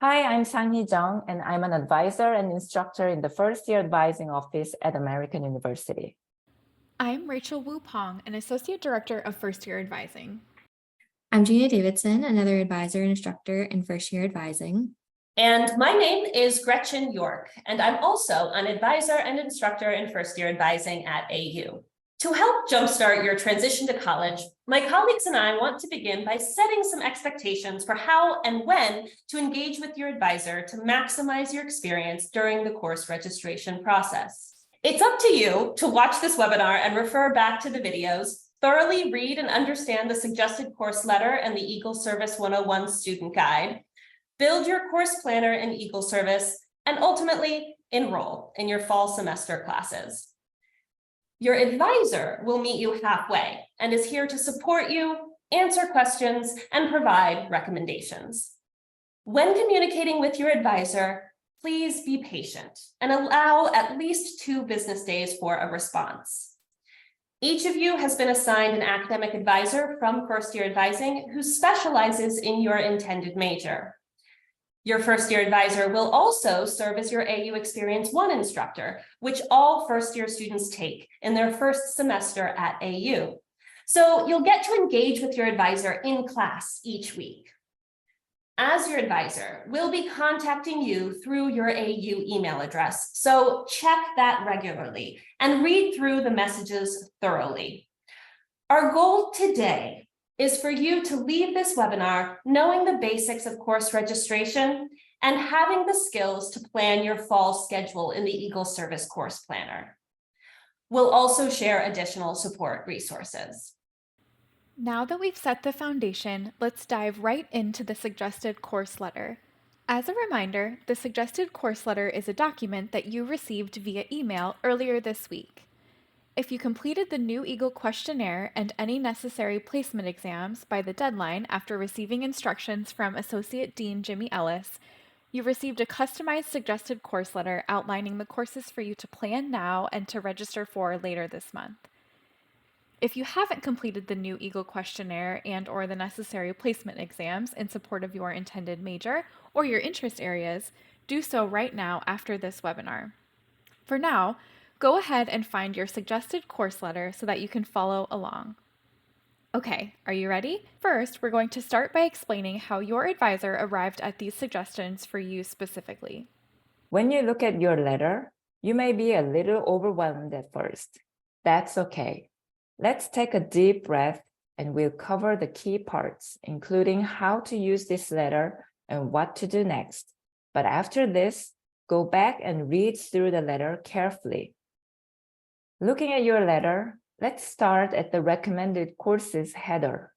Hi, I'm Sang-hee Jung, and I'm an advisor and instructor in the first-year advising office at American University. I'm Rachel Wu Pong, an Associate Director of First Year Advising. I'm Gina Davidson, another advisor and instructor in first year advising. And my name is Gretchen York, and I'm also an advisor and instructor in first year advising at AU. To help jumpstart your transition to college, my colleagues and I want to begin by setting some expectations for how and when to engage with your advisor to maximize your experience during the course registration process. It's up to you to watch this webinar and refer back to the videos, thoroughly read and understand the suggested course letter and the Eagle Service 101 student guide, build your course planner in Eagle Service, and ultimately enroll in your fall semester classes. Your advisor will meet you halfway and is here to support you, answer questions, and provide recommendations. When communicating with your advisor, please be patient and allow at least 2 business days for a response. Each of you has been assigned an academic advisor from first year advising who specializes in your intended major. Your first year advisor will also serve as your AU Experience 1 instructor, which all first year students take in their first semester at AU. So you'll get to engage with your advisor in class each week. As your advisor, we'll be contacting you through your AU email address, so check that regularly and read through the messages thoroughly. Our goal today is for you to leave this webinar knowing the basics of course registration and having the skills to plan your fall schedule in the Eagle Service Course Planner. We'll also share additional support resources. Now that we've set the foundation, let's dive right into the suggested course letter. As a reminder, the suggested course letter is a document that you received via email earlier this week. If you completed the new Eagle questionnaire and any necessary placement exams by the deadline after receiving instructions from Associate Dean Jimmy Ellis, you received a customized suggested course letter outlining the courses for you to plan now and to register for later this month. If you haven't completed the new Eagle questionnaire and/or the necessary placement exams in support of your intended major or your interest areas, do so right now after this webinar. For now, go ahead and find your suggested course letter so that you can follow along. Okay, are you ready? First, we're going to start by explaining how your advisor arrived at these suggestions for you specifically. When you look at your letter, you may be a little overwhelmed at first. That's okay. Let's take a deep breath and we'll cover the key parts, including how to use this letter and what to do next. But after this, go back and read through the letter carefully. Looking at your letter, let's start at the recommended courses header.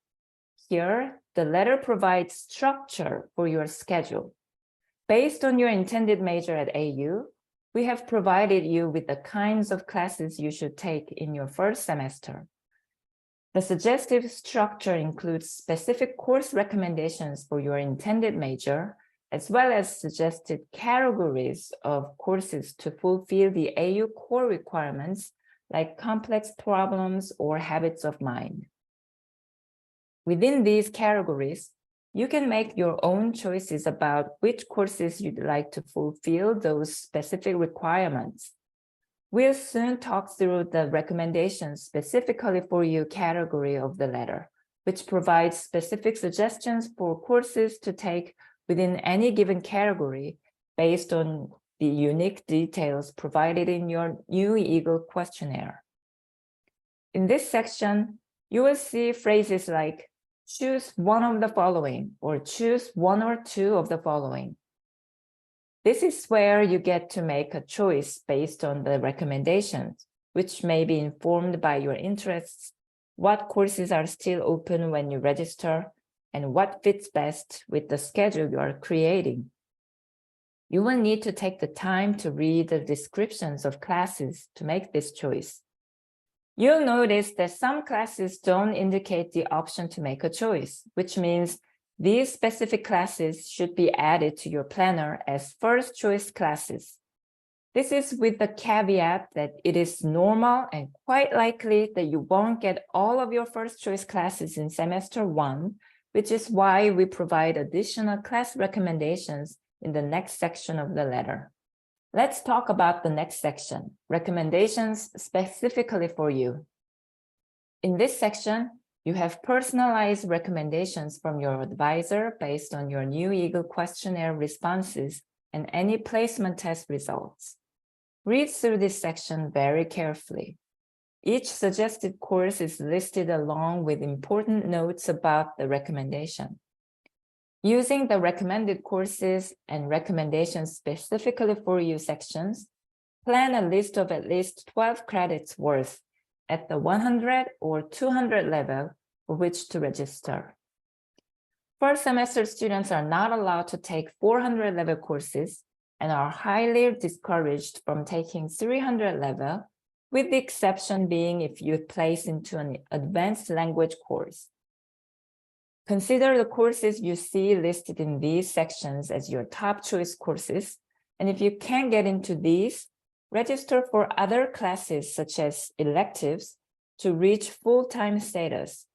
Here, the letter provides structure for your schedule. Based on your intended major at AU, we have provided you with the kinds of classes you should take in your first semester. The suggestive structure includes specific course recommendations for your intended major, as well as suggested categories of courses to fulfill the AU core requirements like complex problems or habits of mind. Within these categories, you can make your own choices about which courses you'd like to fulfill those specific requirements. We'll soon talk through the recommendations specifically for you category of the letter, which provides specific suggestions for courses to take within any given category based on the unique details provided in your new Eagle questionnaire. In this section, you will see phrases like choose one of the following or choose one or two of the following. This is where you get to make a choice based on the recommendations, which may be informed by your interests, what courses are still open when you register, and what fits best with the schedule you are creating. You will need to take the time to read the descriptions of classes to make this choice. You'll notice that some classes don't indicate the option to make a choice, which means these specific classes should be added to your planner as first choice classes. This is with the caveat that it is normal and quite likely that you won't get all of your first choice classes in semester 1, which is why we provide additional class recommendations in the next section of the letter. Let's talk about the next section, recommendations specifically for you. In this section, you have personalized recommendations from your advisor based on your new Eagle questionnaire responses and any placement test results. Read through this section very carefully. Each suggested course is listed along with important notes about the recommendation. Using the recommended courses and recommendations specifically for you sections, plan a list of at least 12 credits worth at the 100 or 200 level for which to register. First semester students are not allowed to take 400 level courses and are highly discouraged from taking 300 level, with the exception being if you place into an advanced language course. Consider the courses you see listed in these sections as your top choice courses, and if you can't get into these, register for other classes such as electives to reach full-time status.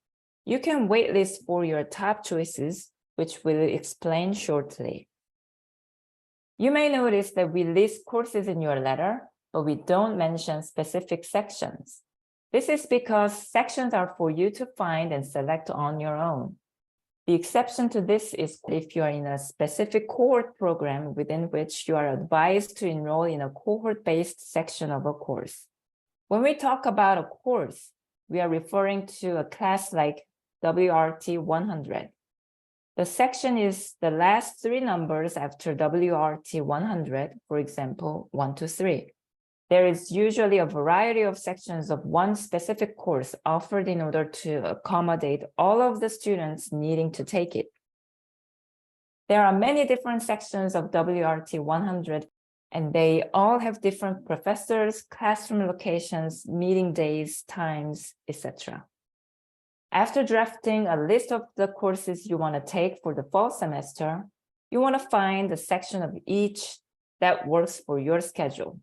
You can waitlist for your top choices, which we'll explain shortly. You may notice that we list courses in your letter, but we don't mention specific sections. This is because sections are for you to find and select on your own. The exception to this is if you are in a specific cohort program within which you are advised to enroll in a cohort-based section of a course. When we talk about a course, we are referring to a class like WRT 100. The section is the last three numbers after WRT 100, for example, 1 to 3. There is usually a variety of sections of one specific course offered in order to accommodate all of the students needing to take it. There are many different sections of WRT 100, and they all have different professors, classroom locations, meeting days, times, etc. After drafting a list of the courses you want to take for the fall semester, you want to find a section of each that works for your schedule.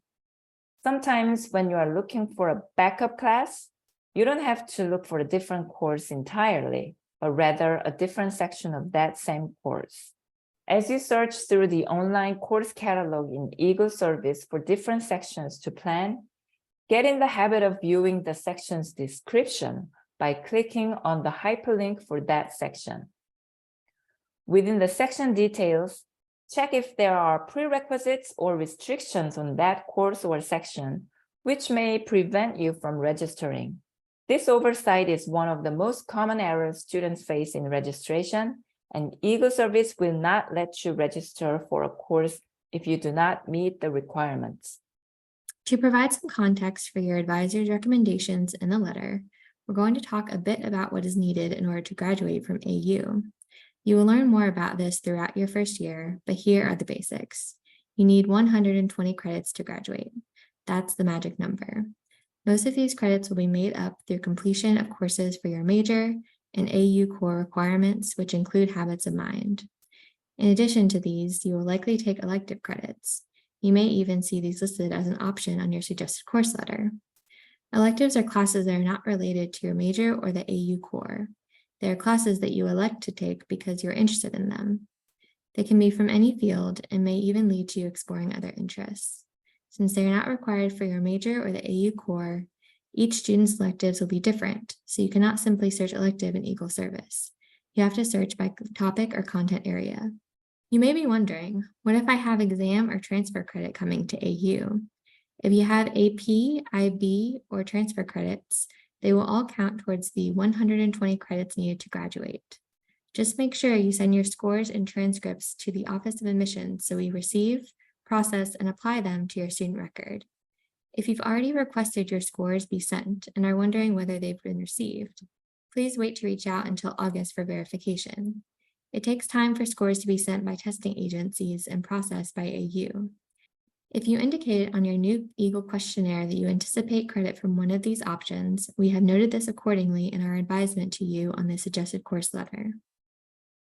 Sometimes when you are looking for a backup class, you don't have to look for a different course entirely, but rather a different section of that same course. As you search through the online course catalog in Eagle Service for different sections to plan, get in the habit of viewing the section's description by clicking on the hyperlink for that section. Within the section details, check if there are prerequisites or restrictions on that course or section, which may prevent you from registering. This oversight is one of the most common errors students face in registration, and Eagle Service will not let you register for a course if you do not meet the requirements. To provide some context for your advisor's recommendations in the letter, we're going to talk a bit about what is needed in order to graduate from AU. You will learn more about this throughout your first year, but here are the basics. You need 120 credits to graduate. That's the magic number. Most of these credits will be made up through completion of courses for your major and AU core requirements, which include habits of mind. In addition to these, you will likely take elective credits. You may even see these listed as an option on your suggested course letter. Electives are classes that are not related to your major or the AU core. They are classes that you elect to take because you're interested in them. They can be from any field and may even lead to you exploring other interests. Since they are not required for your major or the AU core, each student's electives will be different, so you cannot simply search elective in Eagle Service. You have to search by topic or content area. You may be wondering, what if I have exam or transfer credit coming to AU? If you have AP, IB, or transfer credits, they will all count towards the 120 credits needed to graduate. Just make sure you send your scores and transcripts to the Office of Admissions so we receive, process, and apply them to your student record. If you've already requested your scores be sent and are wondering whether they've been received, please wait to reach out until August for verification. It takes time for scores to be sent by testing agencies and processed by AU. If you indicated on your new Eagle questionnaire that you anticipate credit from one of these options, we have noted this accordingly in our advisement to you on the suggested course letter.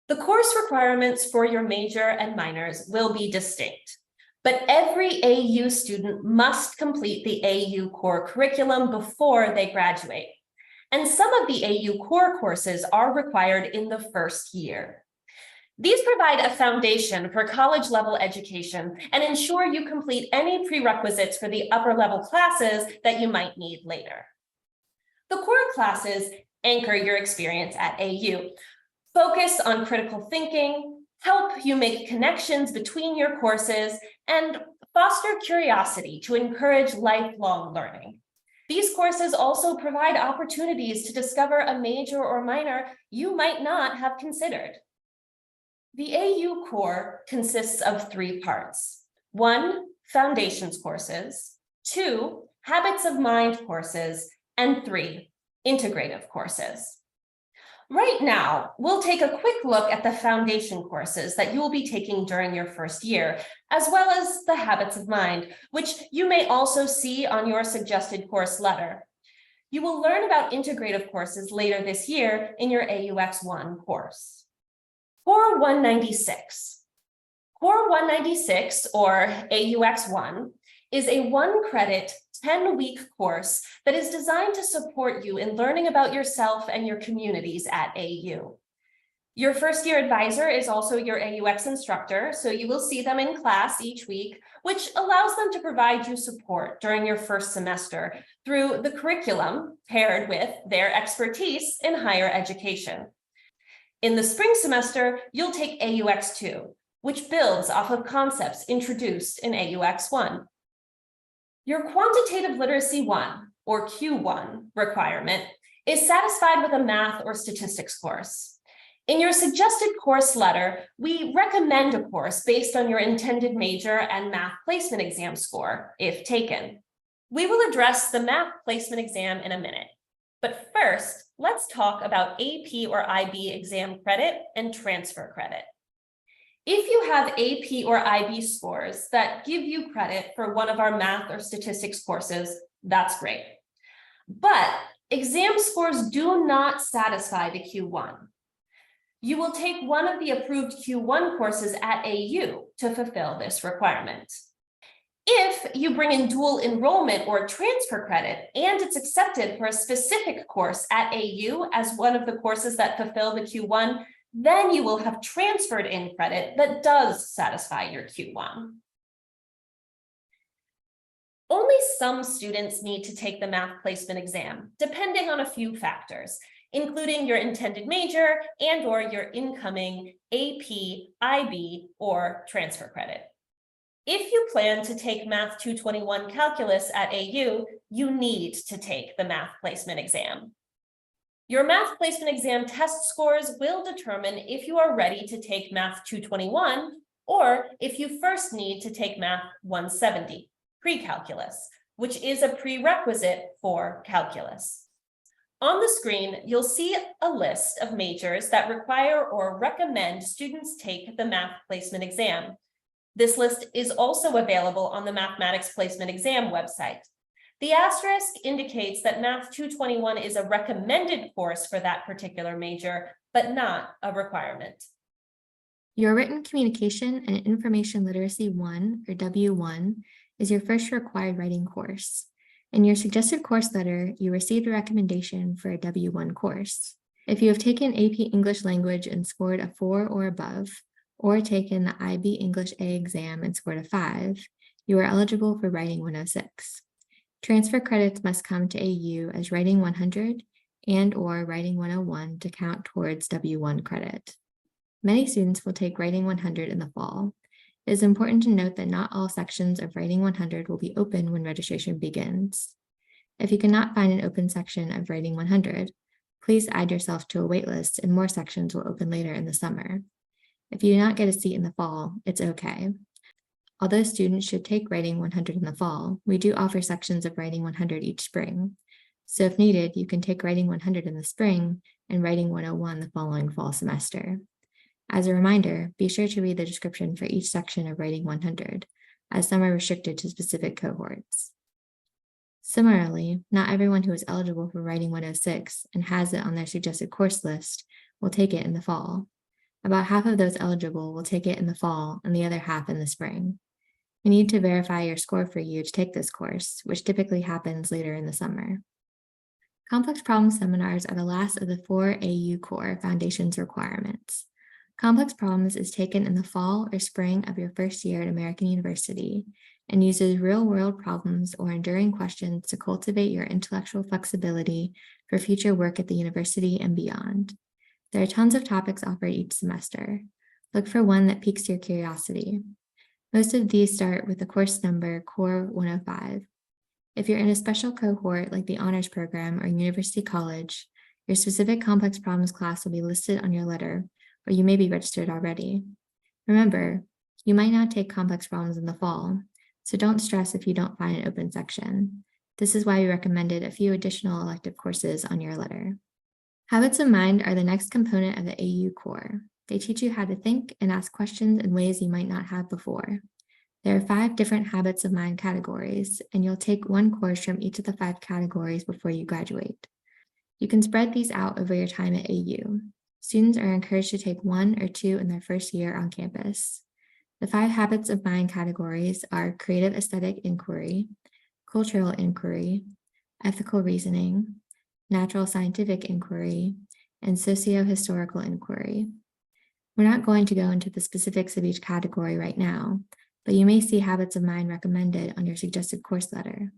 The course requirements for your major and minors will be distinct, but every AU student must complete the AU core curriculum before they graduate. And some of the AU core courses are required in the first year. These provide a foundation for college-level education and ensure you complete any prerequisites for the upper-level classes that you might need later. The core classes anchor your experience at AU, focus on critical thinking, help you make connections between your courses, and foster curiosity to encourage lifelong learning. These courses also provide opportunities to discover a major or minor you might not have considered. The AU core consists of 3 parts. 1, foundations courses, 2, habits of mind courses, and 3, integrative courses. Right now, we'll take a quick look at the foundation courses that you will be taking during your first year, as well as the habits of mind, which you may also see on your suggested course letter. You will learn about integrative courses later this year in your AUX1 course. Core 196. Core 196, or AUX1, is a 1-credit, 10-week course that is designed to support you in learning about yourself and your communities at AU. Your first-year advisor is also your AUX instructor, so you will see them in class each week, which allows them to provide you support during your first semester through the curriculum paired with their expertise in higher education. In the spring semester, you'll take AUX2, which builds off of concepts introduced in AUX1. Your Quantitative Literacy 1, or Q1, requirement is satisfied with a math or statistics course. In your suggested course letter, we recommend a course based on your intended major and math placement exam score, if taken. We will address the math placement exam in a minute. But first, let's talk about AP or IB exam credit and transfer credit. If you have AP or IB scores that give you credit for one of our math or statistics courses, that's great. But exam scores do not satisfy the Q1. You will take one of the approved Q1 courses at AU to fulfill this requirement. If you bring in dual enrollment or transfer credit and it's accepted for a specific course at AU as one of the courses that fulfill the Q1, then you will have transferred in credit that does satisfy your Q1. Only some students need to take the math placement exam, depending on a few factors, including your intended major and/or your incoming AP, IB, or transfer credit. If you plan to take Math 221 Calculus at AU, you need to take the math placement exam. Your math placement exam test scores will determine if you are ready to take Math 221 or if you first need to take Math 170, pre-calculus, which is a prerequisite for calculus. On the screen, you'll see a list of majors that require or recommend students take the math placement exam. This list is also available on the Mathematics Placement Exam website. The asterisk indicates that Math 221 is a recommended course for that particular major, but not a requirement. Your Written Communication and Information Literacy 1, or W1, is your first required writing course. In your suggested course letter, you received a recommendation for a W1 course. If you have taken AP English Language and scored a 4 or above, or taken the IB English A exam and scored a 5, you are eligible for Writing 106. Transfer credits must come to AU as Writing 100 and/or Writing 101 to count towards W1 credit. Many students will take Writing 100 in the fall. It is important to note that not all sections of Writing 100 will be open when registration begins. If you cannot find an open section of Writing 100, please add yourself to a waitlist and more sections will open later in the summer. If you do not get a seat in the fall, it's okay. Although students should take Writing 100 in the fall, we do offer sections of Writing 100 each spring. So if needed, you can take Writing 100 in the spring and Writing 101 the following fall semester. As a reminder, be sure to read the description for each section of Writing 100, as some are restricted to specific cohorts. Similarly, not everyone who is eligible for Writing 106 and has it on their suggested course list will take it in the fall. About half of those eligible will take it in the fall and the other half in the spring. We need to verify your score for you to take this course, which typically happens later in the summer. Complex problem seminars are the last of the 4 AU Core Foundations requirements. Complex Problems is taken in the fall or spring of your first year at American University and uses real-world problems or enduring questions to cultivate your intellectual flexibility for future work at the university and beyond. There are tons of topics offered each semester. Look for one that piques your curiosity. Most of these start with the course number Core 105. If you're in a special cohort like the Honors Program or University College, your specific complex problems class will be listed on your letter, or you may be registered already. Remember, you might not take complex problems in the fall, so don't stress if you don't find an open section. This is why we recommended a few additional elective courses on your letter. Habits of Mind are the next component of the AU core. They teach you how to think and ask questions in ways you might not have before. There are 5 different habits of mind categories, and you'll take one course from each of the 5 categories before you graduate. You can spread these out over your time at AU. Students are encouraged to take 1 or 2 in their first year on campus. The 5 habits of mind categories are creative aesthetic inquiry, cultural inquiry, ethical reasoning, natural scientific inquiry, and socio-historical inquiry. We're not going to go into the specifics of each category right now, but you may see habits of mind recommended on your suggested course letter.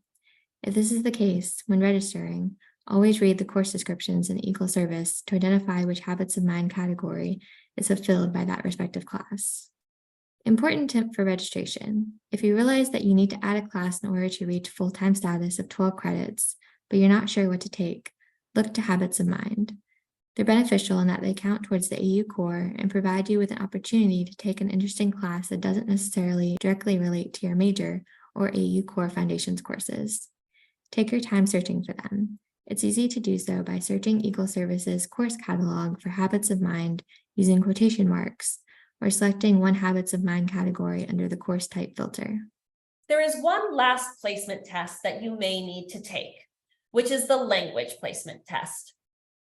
If this is the case, when registering, always read the course descriptions in Eagle Service to identify which habits of mind category is fulfilled by that respective class. Important tip for registration: if you realize that you need to add a class in order to reach full-time status of 12 credits, but you're not sure what to take, look to Habits of Mind. They're beneficial in that they count towards the AU core and provide you with an opportunity to take an interesting class that doesn't necessarily directly relate to your major or AU core foundations courses. Take your time searching for them. It's easy to do so by searching Eagle Service's course catalog for Habits of Mind using quotation marks, or selecting one Habits of Mind category under the course type filter. There is one last placement test that you may need to take, which is the language placement test.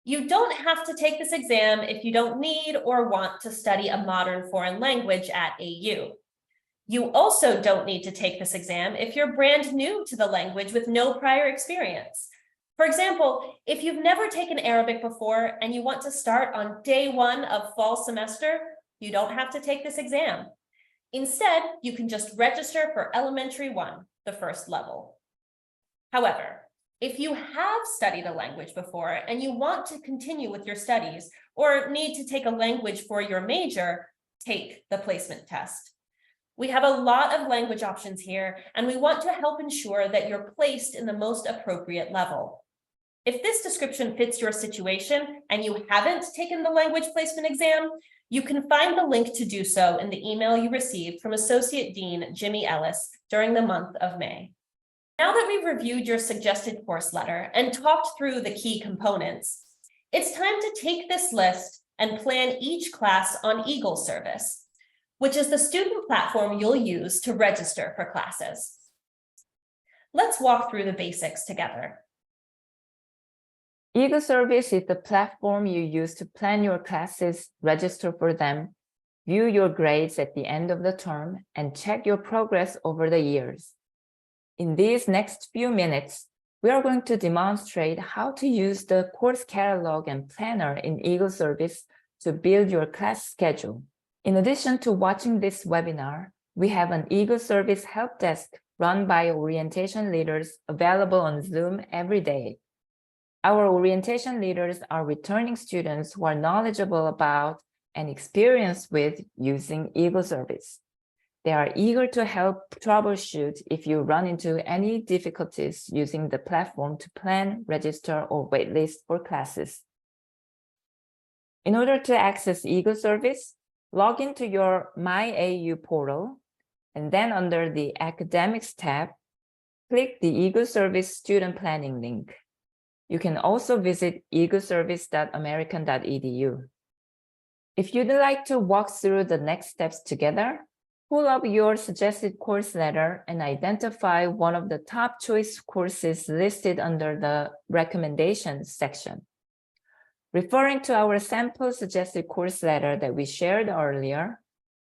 You don't have to take this exam if you don't need or want to study a modern foreign language at AU. You also don't need to take this exam if you're brand new to the language with no prior experience. For example, if you've never taken Arabic before and you want to start on day 1 of fall semester, you don't have to take this exam. Instead, you can just register for Elementary 1, the first level. However, if you have studied a language before and you want to continue with your studies or need to take a language for your major, take the placement test. We have a lot of language options here, and we want to help ensure that you're placed in the most appropriate level. If this description fits your situation and you haven't taken the language placement exam, you can find the link to do so in the email you received from Associate Dean Jimmy Ellis during the month of May. Now that we've reviewed your suggested course letter and talked through the key components, it's time to take this list and plan each class on Eagle Service, which is the student platform you'll use to register for classes. Let's walk through the basics together. Eagle Service is the platform you use to plan your classes, register for them, view your grades at the end of the term, and check your progress over the years. In these next few minutes, we are going to demonstrate how to use the course catalog and planner in Eagle Service to build your class schedule. In addition to watching this webinar, we have an Eagle Service help desk run by orientation leaders available on Zoom every day. Our orientation leaders are returning students who are knowledgeable about and experienced with using Eagle Service. They are eager to help troubleshoot if you run into any difficulties using the platform to plan, register, or waitlist for classes. In order to access Eagle Service, log into your My AU portal, and then under the Academics tab, click the Eagle Service Student Planning link. You can also visit eagleservice.american.edu. If you'd like to walk through the next steps together, pull up your suggested course letter and identify one of the top choice courses listed under the Recommendations section. Referring to our sample suggested course letter that we shared earlier,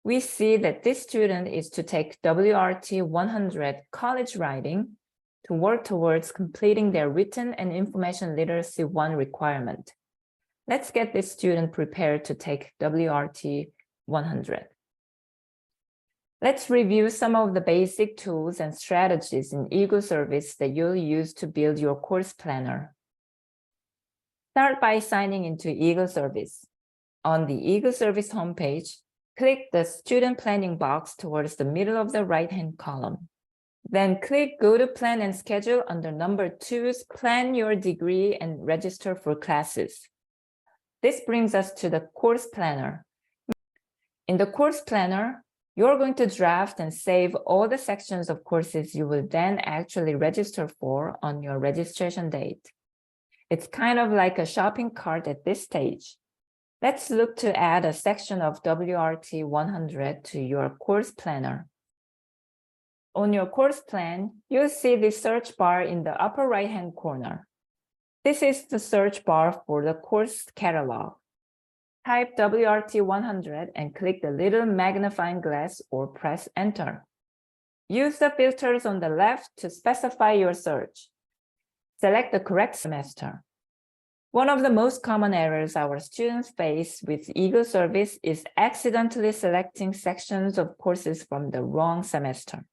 we see that this student is to take WRT 100 College Writing to work towards completing their Written and Information Literacy 1 requirement. Let's get this student prepared to take WRT 100. Let's review some of the basic tools and strategies in Eagle Service that you'll use to build your course planner. Start by signing into Eagle Service. On the Eagle Service homepage, click the Student Planning box towards the middle of the right-hand column. Then click Go to Plan and Schedule under number 2's Plan Your Degree and Register for Classes. This brings us to the Course Planner. In the Course Planner, you're going to draft and save all the sections of courses you will then actually register for on your registration date. It's kind of like a shopping cart at this stage. Let's look to add a section of WRT 100 to your course planner. On your course plan, you'll see the search bar in the upper right-hand corner. This is the search bar for the course catalog. Type WRT 100 and click the little magnifying glass or press Enter. Use the filters on the left to specify your search. Select the correct semester. One of the most common errors our students face with Eagle Service is accidentally selecting sections of courses from the wrong semester.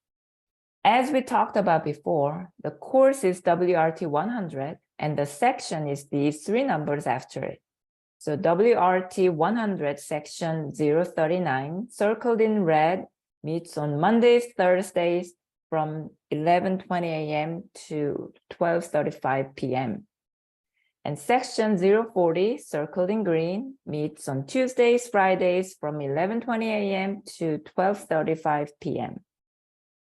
As we talked about before, the course is WRT 100 and the section is these 3 numbers after it. So WRT 100 section 039, circled in red, meets on Mondays, Thursdays from 11:20 a.m. to 12:35 p.m. And section 040, circled in green, meets on Tuesdays, Fridays from 11:20 a.m. to 12:35 p.m.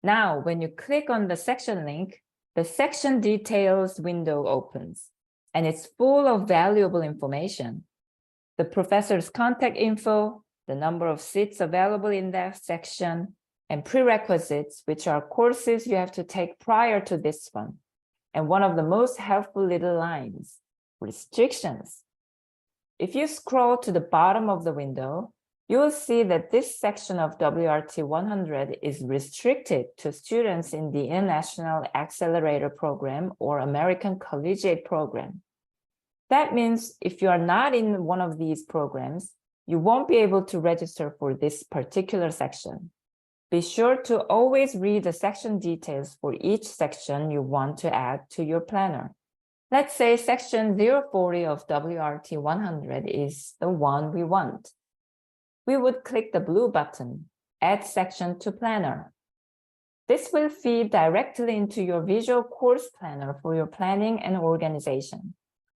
Now, when you click on the section link, the section details window opens, and it's full of valuable information. The professor's contact info, the number of seats available in that section, and prerequisites, which are courses you have to take prior to this one. And one of the most helpful little lines, restrictions. If you scroll to the bottom of the window, you will see that this section of WRT 100 is restricted to students in the International Accelerator Program or American Collegiate Program. That means if you are not in one of these programs, you won't be able to register for this particular section. Be sure to always read the section details for each section you want to add to your planner. Let's say section 040 of WRT 100 is the one we want. We would click the blue button, Add Section to Planner. This will feed directly into your visual course planner for your planning and organization.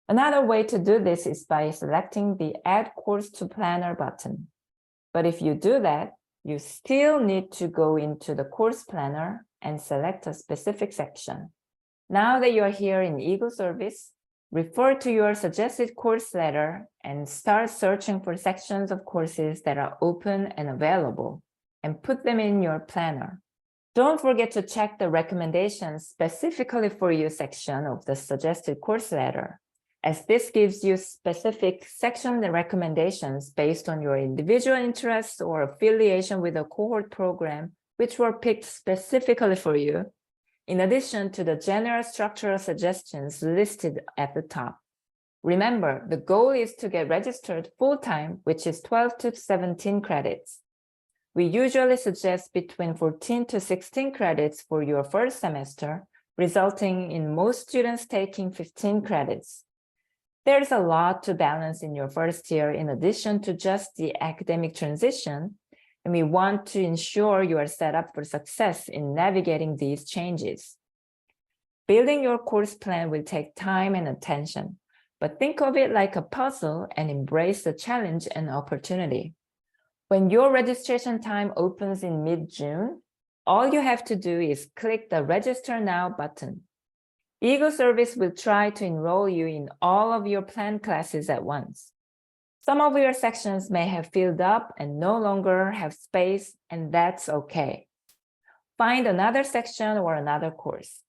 Another way to do this is by selecting the Add Course to Planner button. But if you do that, you still need to go into the course planner and select a specific section. Now that you're here in Eagle Service, refer to your suggested course letter and start searching for sections of courses that are open and available, and put them in your planner. Don't forget to check the recommendations specifically for you section of the suggested course letter, as this gives you specific section recommendations based on your individual interests or affiliation with a cohort program, which were picked specifically for you, in addition to the general structural suggestions listed at the top. Remember, the goal is to get registered full-time, which is 12 to 17 credits. We usually suggest between 14 to 16 credits for your first semester, resulting in most students taking 15 credits. There's a lot to balance in your first year in addition to just the academic transition, and we want to ensure you are set up for success in navigating these changes. Building your course plan will take time and attention, but think of it like a puzzle and embrace the challenge and opportunity. When your registration time opens in mid-June, all you have to do is click the Register Now button. Eagle Service will try to enroll you in all of your planned classes at once. Some of your sections may have filled up and no longer have space, and that's okay. Find another section or another course.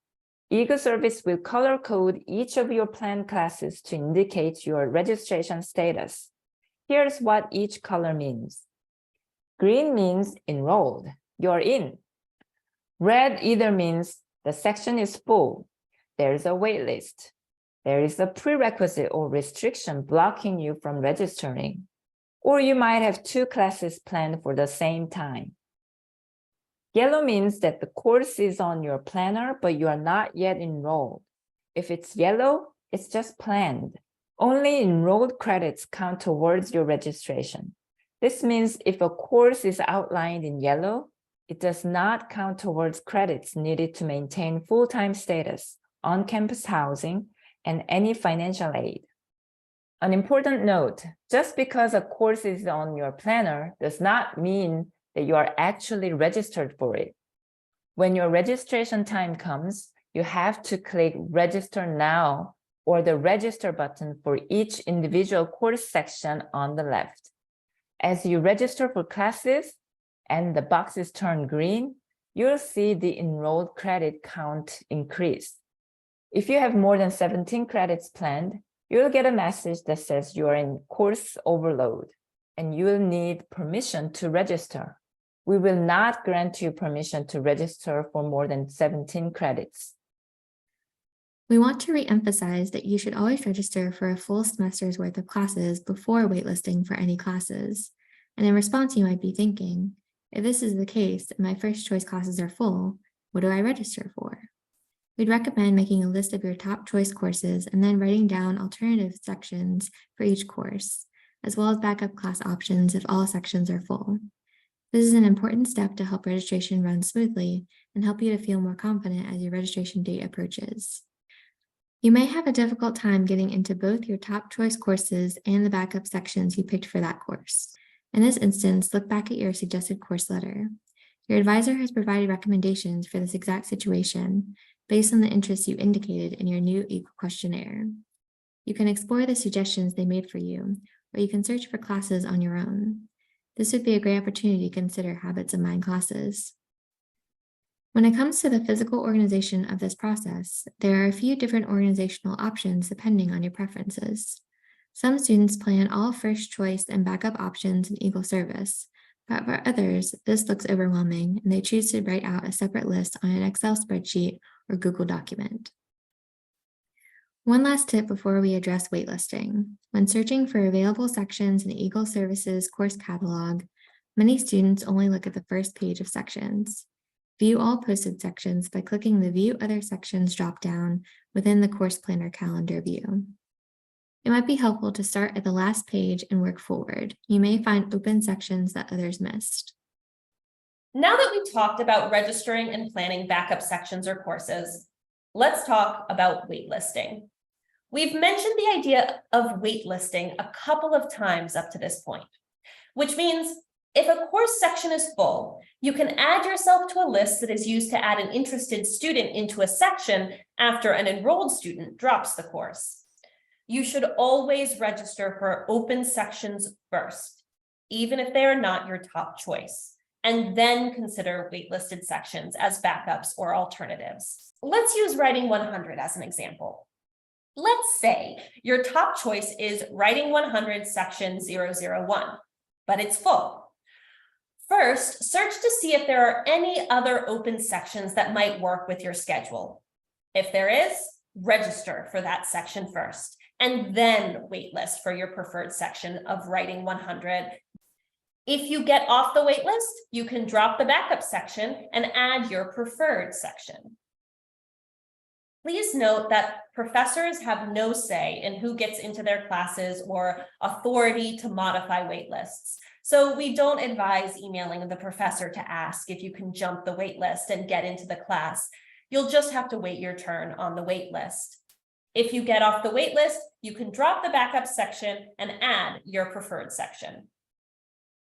Eagle Service will color code each of your planned classes to indicate your registration status. Here's what each color means. Green means enrolled, you're in. Red either means the section is full, there's a wait list, there is a prerequisite or restriction blocking you from registering, Or you might have 2 classes planned for the same time. Yellow means that the course is on your planner, but you are not yet enrolled. If it's yellow, it's just planned. Only enrolled credits count towards your registration. This means if a course is outlined in yellow, it does not count towards credits needed to maintain full-time status, on-campus housing, and any financial aid. An important note, just because a course is on your planner does not mean that you are actually registered for it. When your registration time comes, you have to click Register Now or the Register button for each individual course section on the left. As you register for classes and the boxes turn green, you'll see the enrolled credit count increase. If you have more than 17 credits planned, you'll get a message that says you are in course overload and you will need permission to register. We will not grant you permission to register for more than 17 credits. We want to re-emphasize that you should always register for a full semester's worth of classes before waitlisting for any classes. And in response, you might be thinking, if this is the case and my first choice classes are full, what do I register for? We'd recommend making a list of your top choice courses and then writing down alternative sections for each course, as well as backup class options if all sections are full. This is an important step to help registration run smoothly and help you to feel more confident as your registration date approaches. You may have a difficult time getting into both your top choice courses and the backup sections you picked for that course. In this instance, look back at your suggested course letter. Your advisor has provided recommendations for this exact situation based on the interests you indicated in your new EAGLE questionnaire. You can explore the suggestions they made for you, or you can search for classes on your own. This would be a great opportunity to consider habits of mind classes. When it comes to the physical organization of this process, there are a few different organizational options depending on your preferences. Some students plan all first choice and backup options in EAGLE Service, but for others, this looks overwhelming and they choose to write out a separate list on an Excel spreadsheet or Google document. One last tip before we address waitlisting. When searching for available sections in EAGLE Services course catalog, many students only look at the first page of sections. View all posted sections by clicking the View Other Sections dropdown within the Course Planner calendar view. It might be helpful to start at the last page and work forward. You may find open sections that others missed. Now that we've talked about registering and planning backup sections or courses, let's talk about waitlisting. We've mentioned the idea of waitlisting a couple of times up to this point, which means if a course section is full, you can add yourself to a list that is used to add an interested student into a section after an enrolled student drops the course. You should always register for open sections first, even if they are not your top choice, and then consider waitlisted sections as backups or alternatives. Let's use Writing 100 as an example. Let's say your top choice is Writing 100 section 001, but it's full. First, search to see if there are any other open sections that might work with your schedule. If there is, register for that section first, and then waitlist for your preferred section of Writing 100. If you get off the waitlist, you can drop the backup section and add your preferred section. Please note that professors have no say in who gets into their classes or authority to modify waitlists. So we don't advise emailing the professor to ask if you can jump the waitlist and get into the class. You'll just have to wait your turn on the waitlist. If you get off the waitlist, you can drop the backup section and add your preferred section.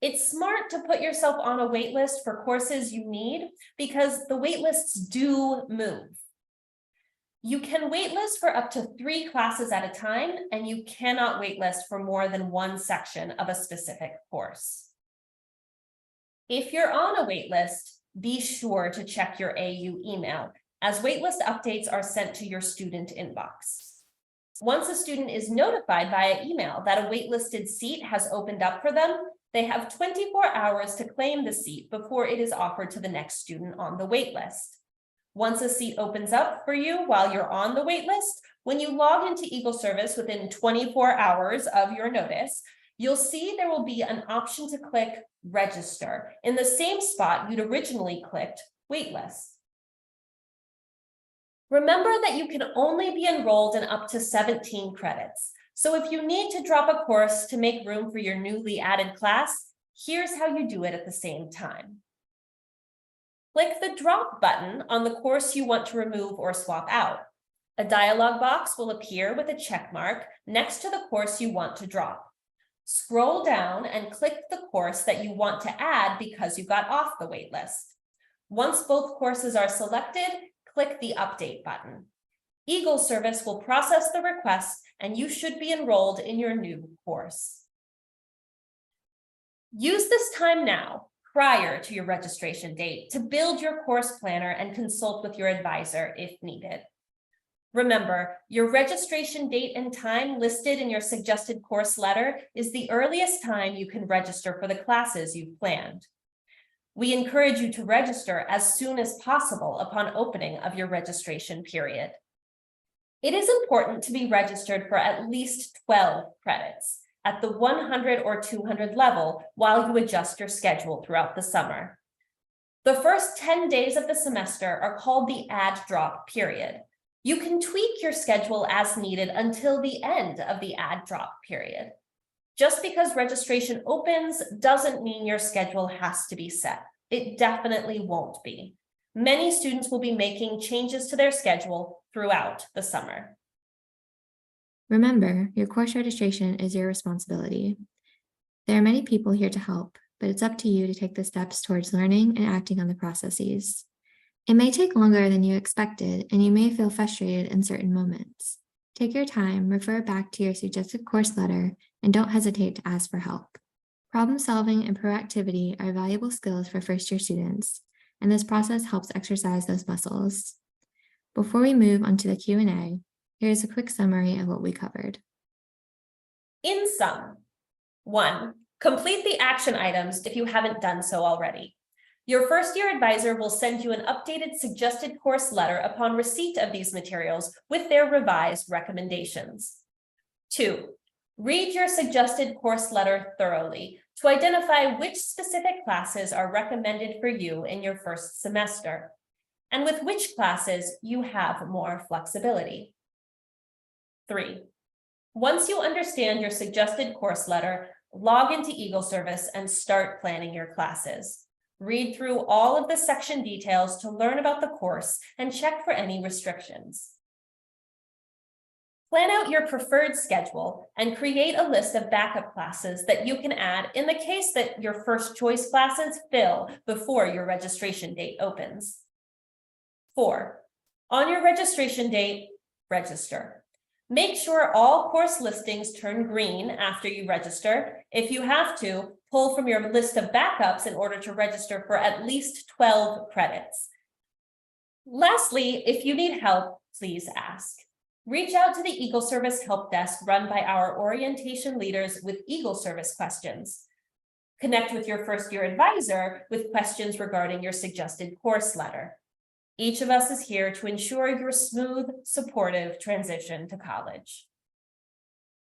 It's smart to put yourself on a waitlist for courses you need because the waitlists do move. You can waitlist for up to 3 classes at a time, and you cannot waitlist for more than one section of a specific course. If you're on a waitlist, be sure to check your AU email, as waitlist updates are sent to your student inbox. Once a student is notified via email that a waitlisted seat has opened up for them, they have 24 hours to claim the seat before it is offered to the next student on the waitlist. Once a seat opens up for you while you're on the waitlist, when you log into EAGLE Service within 24 hours of your notice, you'll see there will be an option to click Register in the same spot you'd originally clicked Waitlist. Remember that you can only be enrolled in up to 17 credits. So if you need to drop a course to make room for your newly added class, here's how you do it at the same time. Click the Drop button on the course you want to remove or swap out. A dialog box will appear with a check mark next to the course you want to drop. Scroll down and click the course that you want to add because you got off the waitlist. Once both courses are selected, click the Update button. Eagle Service will process the request and you should be enrolled in your new course. Use this time now, prior to your registration date, to build your course planner and consult with your advisor if needed. Remember, your registration date and time listed in your suggested course letter is the earliest time you can register for the classes you've planned. We encourage you to register as soon as possible upon opening of your registration period. It is important to be registered for at least 12 credits at the 100 or 200 level while you adjust your schedule throughout the summer. The first 10 days of the semester are called the add drop period. You can tweak your schedule as needed until the end of the add drop period. Just because registration opens doesn't mean your schedule has to be set. It definitely won't be. Many students will be making changes to their schedule throughout the summer. Remember, your course registration is your responsibility. There are many people here to help, but it's up to you to take the steps towards learning and acting on the processes. It may take longer than you expected, and you may feel frustrated in certain moments. Take your time, refer back to your suggested course letter, and don't hesitate to ask for help. Problem solving and proactivity are valuable skills for first-year students, and this process helps exercise those muscles. Before we move on to the Q&A, here's a quick summary of what we covered. In sum, 1, complete the action items if you haven't done so already. Your first-year advisor will send you an updated suggested course letter upon receipt of these materials with their revised recommendations. 2, read your suggested course letter thoroughly to identify which specific classes are recommended for you in your first semester, and with which classes you have more flexibility. 3, once you understand your suggested course letter, log into Eagle Service and start planning your classes. Read through all of the section details to learn about the course and check for any restrictions. Plan out your preferred schedule and create a list of backup classes that you can add in the case that your first choice classes fill before your registration date opens. 4, on your registration date, register. Make sure all course listings turn green after you register. If you have to, pull from your list of backups in order to register for at least 12 credits. Lastly, if you need help, please ask. Reach out to the Eagle Service Help Desk run by our orientation leaders with Eagle Service questions. Connect with your first-year advisor with questions regarding your suggested course letter. Each of us is here to ensure your smooth, supportive transition to college.